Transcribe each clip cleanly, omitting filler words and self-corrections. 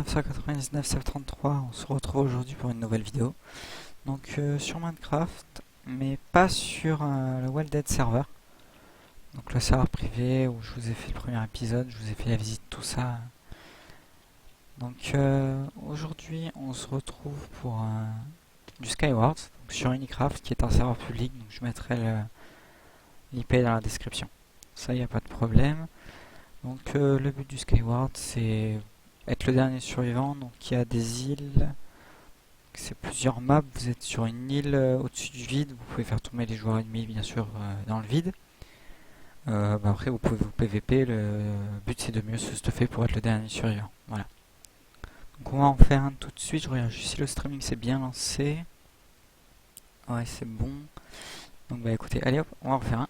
1999 F33, on se retrouve aujourd'hui pour une nouvelle vidéo. Donc sur Minecraft, mais pas sur le Wild Dead Server. Donc le serveur privé où je vous ai fait le premier épisode, je vous ai fait la visite, tout ça. Donc aujourd'hui on se retrouve pour du Skyward, donc sur Unicraft qui est un serveur public, donc je mettrai l'IP dans la description. Ça, il n'y a pas de problème. Donc le but du Skyward, c'est être le dernier survivant. Donc il y a des îles, c'est plusieurs maps. Vous êtes sur une île au-dessus du vide. Vous pouvez faire tomber les joueurs ennemis, bien sûr, dans le vide. Après, vous pouvez vous PVP. Le but, c'est de mieux se stuffer pour être le dernier survivant. Voilà. Donc on va en faire un tout de suite. Je regarde juste si le streaming s'est bien lancé. Ouais, c'est bon. Donc bah écoutez, allez hop, on va en faire un.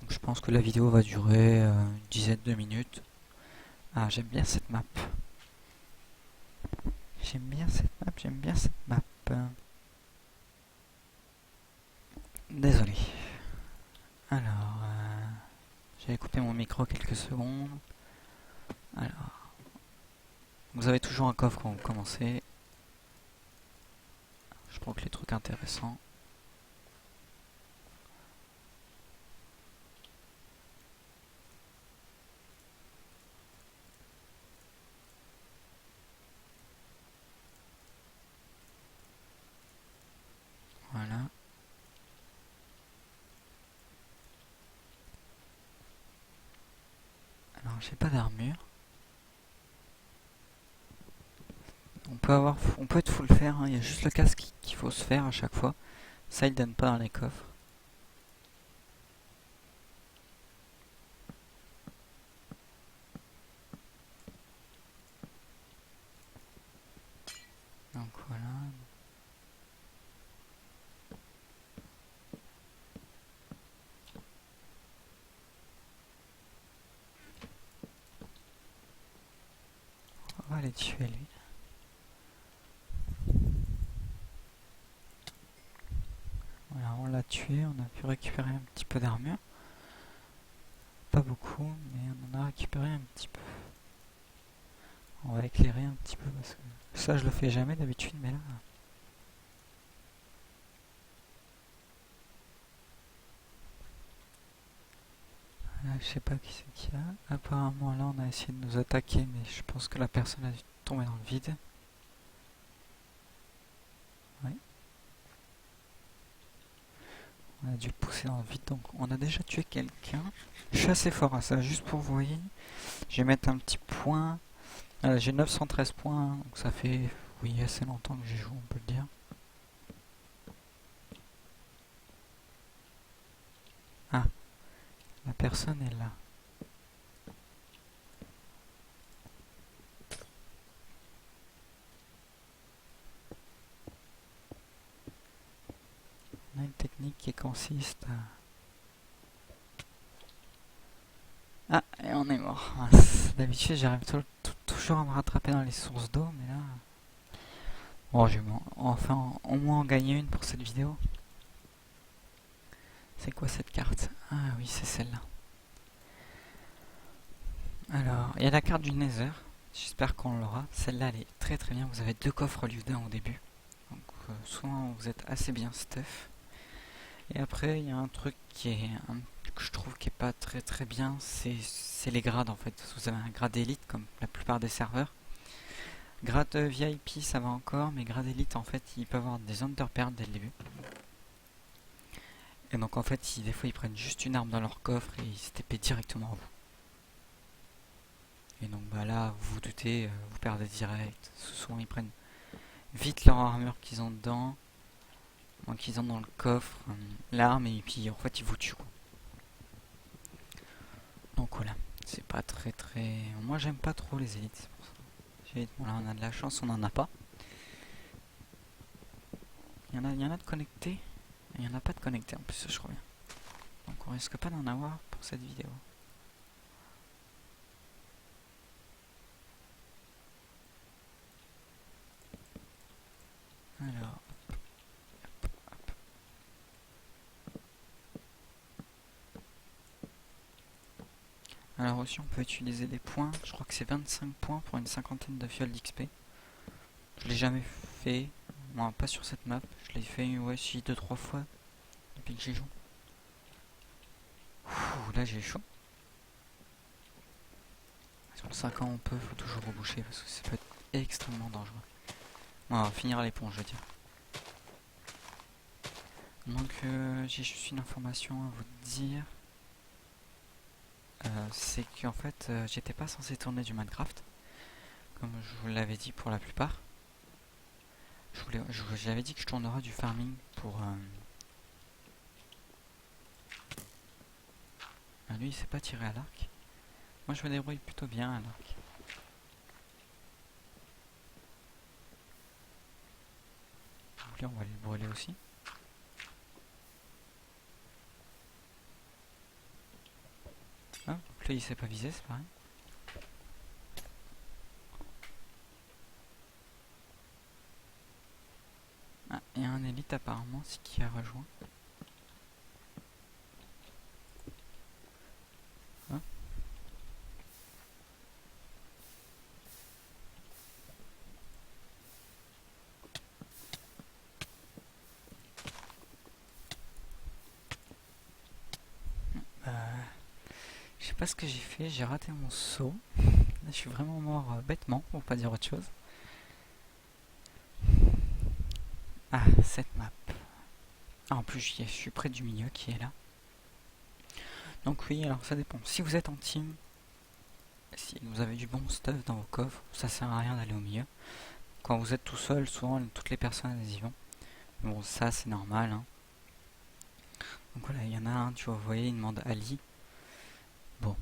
Donc, je pense que la vidéo va durer une dizaine de minutes. Ah, j'aime bien cette map. J'aime bien cette map, j'aime bien cette map. Désolé. Alors, j'avais coupé mon micro quelques secondes. Alors, vous avez toujours un coffre quand vous commencez. Je prends que les trucs intéressants. Voilà. Alors, j'ai pas d'armure. On peut être full fer, hein. Il y a juste le casque qu'il faut se faire à chaque fois. Ça, il donne pas dans les coffres. Donc voilà. On va aller tuer lui. Voilà, on l'a tué, on a pu récupérer un petit peu d'armure. Pas beaucoup, mais on en a récupéré un petit peu. On va éclairer un petit peu parce que ça je le fais jamais d'habitude, mais là. Là, je sais pas qui c'est qu'il y a. Apparemment là on a essayé de nous attaquer, mais je pense que la personne a dû tomber dans le vide. Oui. On a dû pousser dans le vide, donc on a déjà tué quelqu'un. Je suis assez fort à ça, juste pour vous voyez. Je vais mettre un petit point. J'ai 913 points, donc ça fait oui assez longtemps que j'y joue, on peut le dire. Ah, la personne est là. On a une technique qui consiste à... Ah, et on est mort. D'habitude, j'arrive toujours à me rattraper dans les sources d'eau, mais là... Bon, je vais enfin au moins en gagner une pour cette vidéo. C'est quoi cette carte? Ah oui, c'est celle-là. Alors, il y a la carte du Nether. J'espère qu'on l'aura. Celle-là, elle est très très bien. Vous avez 2 coffres au lieu d'un au début. Donc, souvent, vous êtes assez bien stuff. Et après, il y a un truc que je trouve qui est pas très très bien. C'est les grades en fait. Vous avez un grade élite comme la plupart des serveurs. Grade VIP, ça va encore. Mais grade élite, en fait, il peut avoir des underperds dès le début. Et donc, en fait, des fois, ils prennent juste une arme dans leur coffre et ils se TP directement à vous. Et donc bah là, vous vous doutez, vous perdez direct. Souvent ils prennent vite leur armure qu'ils ont dedans, qu'ils ont dans le coffre, l'arme, et puis en fait ils vous tuent quoi. Donc voilà, c'est pas très très... Moi j'aime pas trop les élites, c'est pour ça. Bon, là on a de la chance, on en a pas. Il y en a de connectés, il y en a pas de connectés en plus je crois bien. Donc on risque pas d'en avoir pour cette vidéo. Alors, Alors aussi on peut utiliser des points, je crois que c'est 25 points pour une cinquantaine de fioles d'XP. Je l'ai jamais fait, moi pas sur cette map, je l'ai fait ouais si 2-3 fois depuis que j'y joue. Ouh, là j'ai chaud. Sur le 5 ans on peut, faut toujours reboucher parce que ça peut être extrêmement dangereux. Bon, on va finir les ponts je veux dire. Donc j'ai juste une information à vous dire. C'est qu'en fait j'étais pas censé tourner du Minecraft. Comme je vous l'avais dit pour la plupart. J'avais dit que je tournerais du farming pour... lui il sait pas tirer à l'arc. Moi je me débrouille plutôt bien à l'arc. Donc là on va aller le brûler aussi. Ah, donc là il sait pas viser, c'est pareil. Ah, il y a un élite apparemment qui a rejoint. Ah. Je sais pas ce que j'ai fait, j'ai raté mon saut. Là, je suis vraiment mort bêtement, pour pas dire autre chose. Ah, cette map. Ah, en plus, je suis près du milieu qui est là. Donc oui, alors ça dépend. Si vous êtes en team, si vous avez du bon stuff dans vos coffres, ça sert à rien d'aller au milieu. Quand vous êtes tout seul, souvent toutes les personnes elles y vont. Bon, ça c'est normal. Hein. Donc voilà, il y en a un, tu vois, vous voyez, il demande Ali. Bon.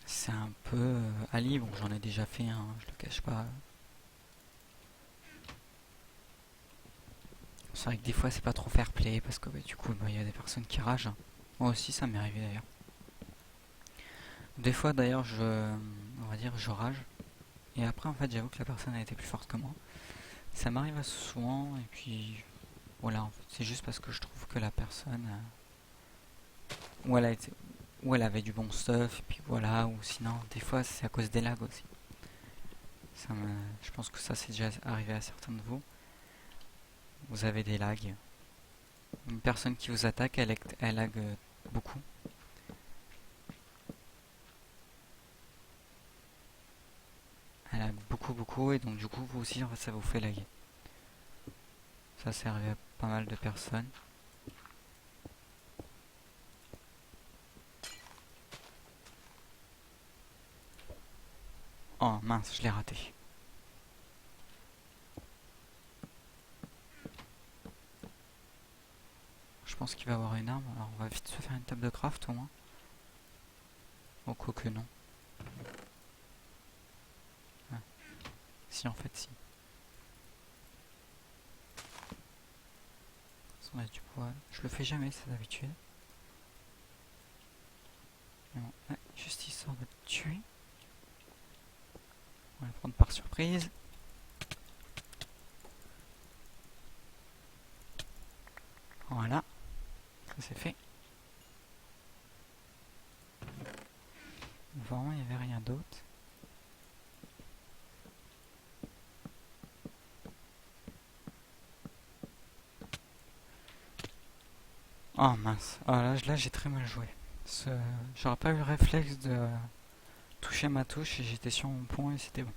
C'est un peu... Ali, bon, j'en ai déjà fait un, je le cache pas. C'est vrai que des fois c'est pas trop fair play parce que bah, du coup il y a des personnes qui ragent. Moi aussi ça m'est arrivé d'ailleurs. Des fois d'ailleurs on va dire je rage. Et après en fait j'avoue que la personne a été plus forte que moi. Ça m'arrive assez souvent et puis voilà en fait, c'est juste parce que je trouve que la personne ou elle avait du bon stuff et puis voilà, ou sinon des fois c'est à cause des lags aussi. Je pense que ça c'est déjà arrivé à certains de vous. Vous avez des lags. Une personne qui vous attaque, elle lag beaucoup. Elle lag beaucoup et donc du coup vous aussi en fait ça vous fait laguer. Ça c'est arrivé à pas mal de personnes. Oh mince, je l'ai raté. Je pense qu'il va avoir une arme, alors on va vite se faire une table de craft au moins. Oh quoique non. Ah. Si en fait si. On a du poids. Je le fais jamais ça d'habitude. Mais bon, ouais, juste histoire de le tuer. On va le prendre par surprise. Voilà. Ça c'est fait. Vraiment il n'y avait rien d'autre. Oh mince. Oh là j'ai très mal joué. J'aurais pas eu le réflexe de toucher ma touche et j'étais sur mon point et c'était bon.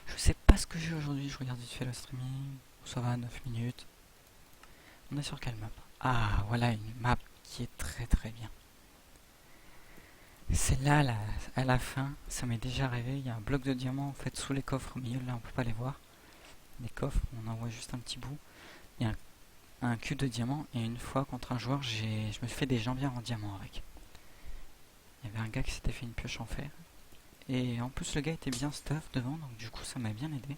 Je sais pas ce que j'ai aujourd'hui, je regarde vite fait le streaming. Ça va, 9 minutes. On est sur quelle map? Ah, voilà une map qui est très très bien. Celle-là, à la fin, ça m'est déjà arrivé. Il y a un bloc de diamants en fait sous les coffres au milieu. Là, on peut pas les voir. Les coffres, on en voit juste un petit bout. Il y a un cube de diamant et une fois contre un joueur, je me suis fait des jambières en diamant avec. Il y avait un gars qui s'était fait une pioche en fer. Et en plus, le gars était bien stuff devant, donc du coup, ça m'a bien aidé.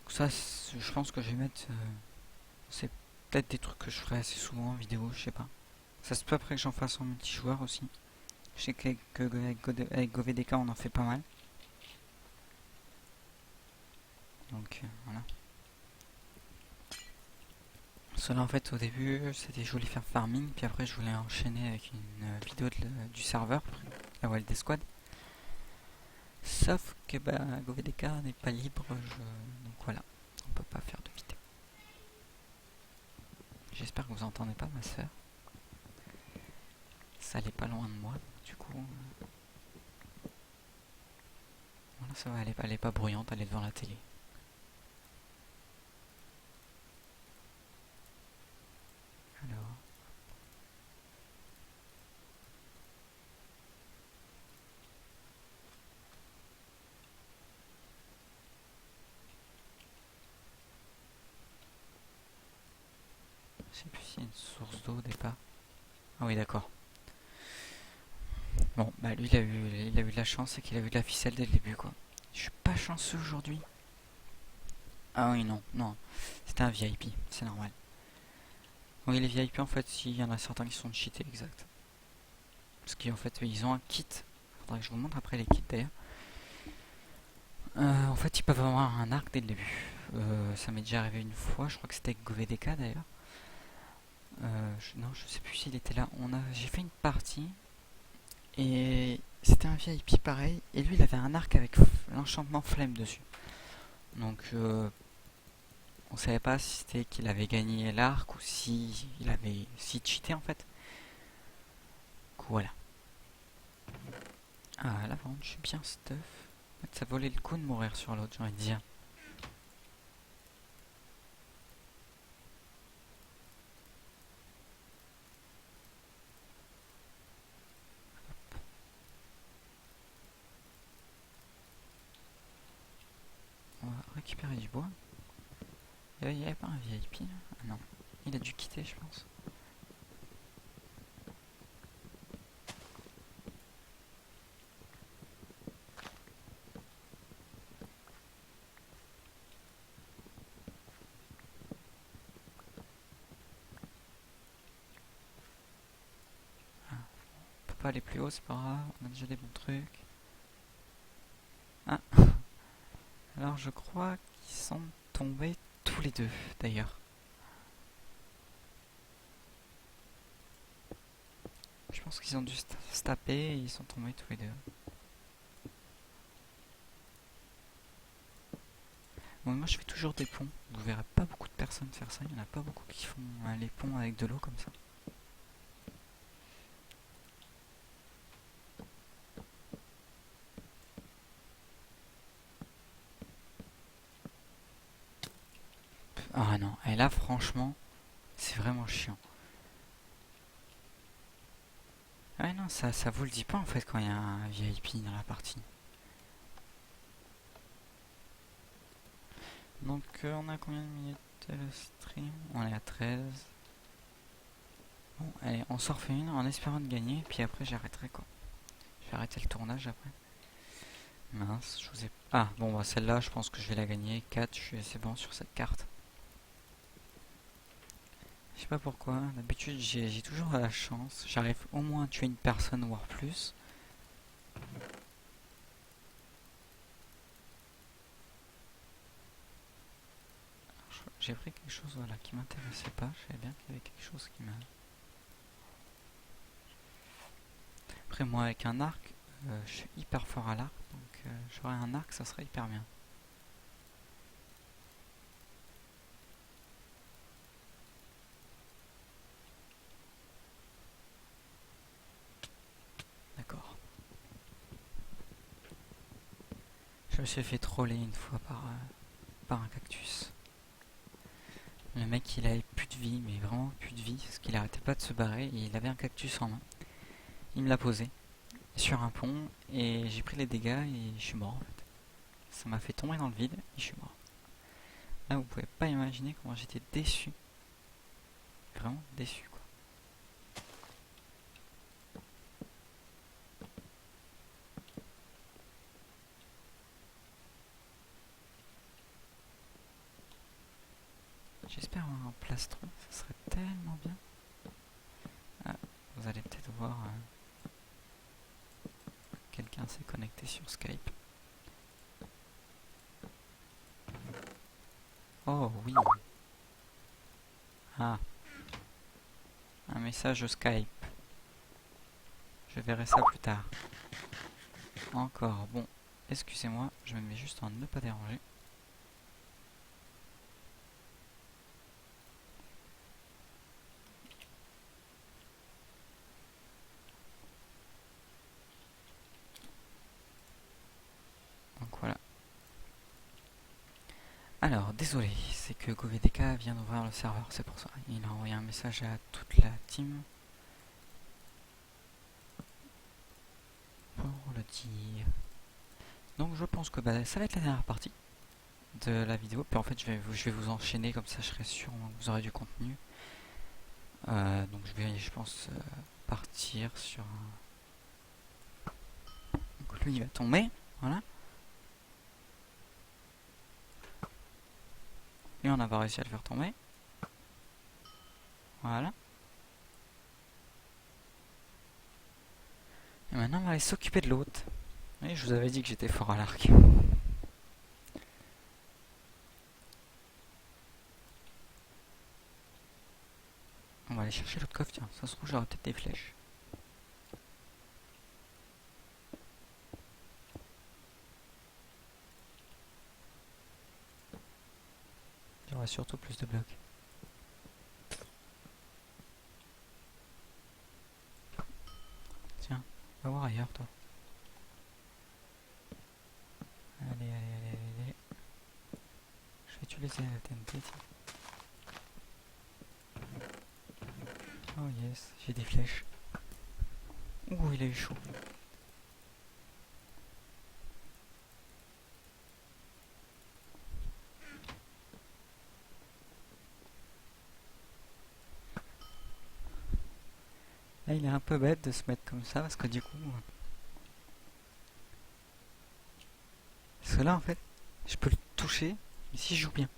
Ça, je pense que je vais mettre. C'est peut-être des trucs que je ferai assez souvent en vidéo, je sais pas. Ça se peut après que j'en fasse en multijoueur aussi. Je sais qu'avec GoVDK on en fait pas mal. Donc voilà. Cela en fait au début c'était je voulais faire farming puis après je voulais enchaîner avec une vidéo du serveur, la Wild Squad. Sauf que bah GoVDK n'est pas libre, donc voilà, on peut pas faire de vidéo. J'espère que vous entendez pas ma soeur. Ça allait pas loin de moi, du coup. Voilà, ça va, elle est pas bruyante, elle est devant la télé. Alors. Je sais plus s'il y a une source d'eau au départ. Ah oui, d'accord. Bon, bah lui il a eu de la chance, c'est qu'il a eu de la ficelle dès le début quoi. Je suis pas chanceux aujourd'hui. Ah oui, non, non. C'était un VIP, c'est normal. Oui, les VIP en fait, il y en a certains qui sont cheatés, exact. Parce qu'en fait, ils ont un kit. Faudrait que je vous montre après les kits d'ailleurs. En fait, ils peuvent avoir un arc dès le début. Ça m'est déjà arrivé une fois, je crois que c'était avec GoVDK d'ailleurs. Non, je sais plus s'il était là. J'ai fait une partie et c'était un VIP pareil. Et lui, il avait un arc avec l'enchantement flemme dessus. Donc, on savait pas si c'était qu'il avait gagné l'arc ou si il avait cheaté en fait. Donc, voilà. Ah là, par contre, je suis bien stuff. En fait, ça valait le coup de mourir sur l'autre, j'ai envie de dire. On va récupérer du bois. Il n'y avait pas un VIP là? Ah non, il a dû quitter, je pense. Ah, on peut pas aller plus haut, c'est pas grave, on a déjà des bons trucs. Ah, alors je crois qu'ils sont tombés tous les deux d'ailleurs. Je pense qu'ils ont dû se taper et ils sont tombés tous les deux. Bon, moi je fais toujours des ponts. Vous verrez pas beaucoup de personnes faire ça. Il n'y en a pas beaucoup qui font les ponts avec de l'eau comme ça. Ah non, et là franchement, c'est vraiment chiant. Ah non, ça vous le dit pas en fait quand il y a un VIP dans la partie. Donc on a combien de minutes de stream? On est à 13. Bon, allez, on s'en refait une en espérant de gagner, puis après j'arrêterai quoi. Je vais arrêter le tournage après. Mince, je vous ai... Ah, bon, bah celle-là, je pense que je vais la gagner. 4, je suis assez bon sur cette carte. Je sais pas pourquoi, d'habitude j'ai toujours la chance. J'arrive au moins à tuer une personne, voire plus. J'ai pris quelque chose voilà, qui m'intéressait pas. Je savais bien qu'il y avait quelque chose qui m'a... Après moi avec un arc, je suis hyper fort à l'arc. Donc j'aurais un arc, ça serait hyper bien. D'accord. Je me suis fait troller une fois par un cactus. Le mec il avait plus de vie, mais vraiment plus de vie, parce qu'il arrêtait pas de se barrer et il avait un cactus en main. Il me l'a posé sur un pont et j'ai pris les dégâts et je suis mort en fait. Ça m'a fait tomber dans le vide et je suis mort. Là vous pouvez pas imaginer comment j'étais déçu. Vraiment déçu quoi. J'espère avoir un plastron, ça serait tellement bien. Ah, vous allez peut-être voir quelqu'un s'est connecté sur Skype. Oh oui. Ah, un message Skype. Je verrai ça plus tard. Encore, bon, excusez-moi, je me mets juste en ne pas déranger. Donc voilà. Alors, désolé, c'est que GoVDK vient d'ouvrir le serveur, c'est pour ça. Il a envoyé un message à toute la team. Pour le dire. Donc je pense que ça va être la dernière partie de la vidéo. Puis en fait, je vais vous enchaîner, comme ça je serai sûr que vous aurez du contenu. Donc je pense, partir sur un... Donc lui, il va tomber, voilà. Et on a pas réussi à le faire tomber. Voilà. Et maintenant, on va aller s'occuper de l'autre. Oui, je vous avais dit que j'étais fort à l'arc. On va aller chercher l'autre coffre, tiens. Ça se trouve, j'aurai peut-être des flèches. J'aurai surtout plus de blocs. Tiens, va voir ailleurs, toi. Allez, allez, allez, allez, allez. Je vais utiliser la TNT, tiens. Oh yes, j'ai des flèches. Ouh, il a eu chaud. Là, il est un peu bête de se mettre comme ça, parce que du coup... Parce que là, en fait, je peux le toucher, mais si je joue bien.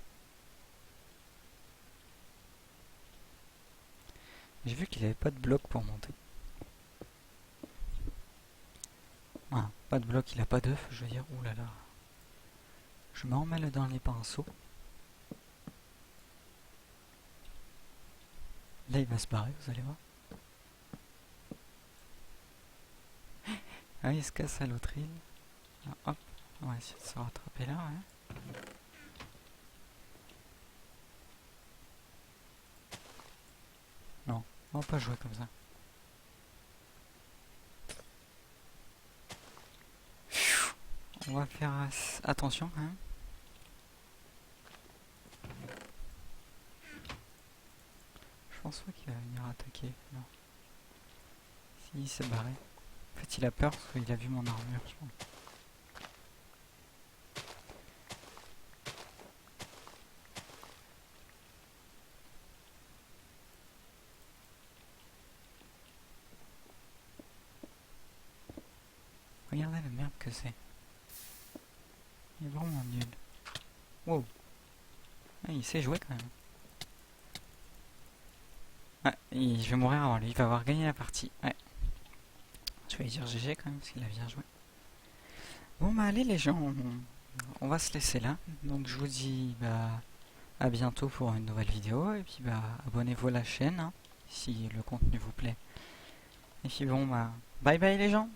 J'ai vu qu'il avait pas de bloc pour monter. Ah, pas de bloc, il a pas d'œuf, je veux dire, oulala. Je m'en mêle dans les pinceaux. Là, il va se barrer, vous allez voir. Ah, il se casse à l'autre île. Ah, hop, on va essayer de se rattraper là, ouais. Non, on va pas jouer comme ça. On va faire attention quand même. Je pense pas qu'il va venir attaquer, non. Si, il s'est barré. En fait, il a peur parce qu'il a vu mon armure, je pense. Regardez la merde que c'est. Il est vraiment nul. Wow. Ah, il sait jouer quand même. Ouais, je vais mourir avant lui. Il va avoir gagné la partie. Ouais. Je vais lui dire GG quand même parce qu'il a bien joué. Bon bah allez les gens, on va se laisser là. Donc je vous dis à bientôt pour une nouvelle vidéo. Et puis abonnez-vous à la chaîne hein, si le contenu vous plaît. Et puis bon bye bye les gens.